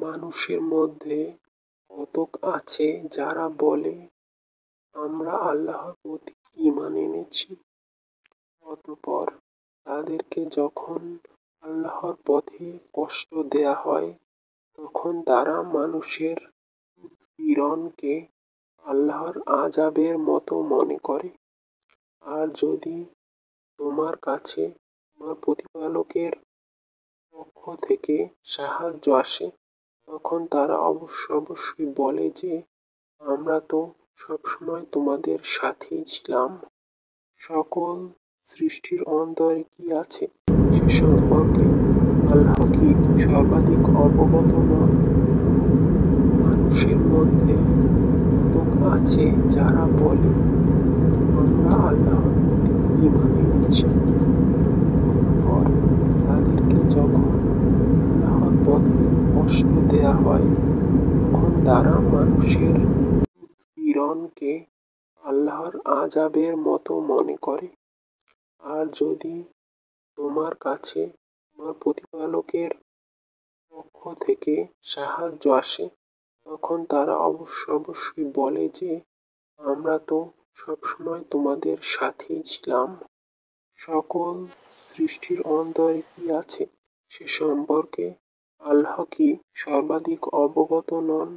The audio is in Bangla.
মানুষের মধ্যে কতক আছে যারা বলে আমরা আল্লাহর প্রতি ঈমান এনেছি, অতঃপর তাদেরকে যখন আল্লাহর পথে কষ্ট দেয়া হয় তখন তারা মানুষের পীড়নকে আল্লাহর আযাবের মতো মনে করে। আর যদি তোমার কাছে তোমার প্রতিপালকের পক্ষ থেকে সাহায্য আসে তখন তারা অবশ্যই বলে যে আমরা তো সবসময় তোমাদের সাথেই ছিলাম। সকল সৃষ্টির অন্তরে কি আছে সে সম্পর্কে আল্লাহ কি সর্বাধিক অবগত নন? মানুষের মধ্যে কতক আছে যারা বলে আমরা আল্লাহর প্রতি ঈমান এনেছি, অতঃপর তাদেরকে যখন আল্লাহর পথে কষ্ট দেয়া হয় তখন তারা মানুষের পীড়নকে আল্লাহর আযাবের মতো মনে করে। আর যদি তোমার কাছে তোমার প্রতিপালকের পক্ষ থেকে সাহায্য আসে তখন তারা অবশ্যই বলে যে আমরা তো সবসময় তোমাদের সাথেই ছিলাম। সকল সৃষ্টির অন্তরে কি আছে সে সম্পর্কে আল্লাহ কি সর্বাধিক অবগত নন?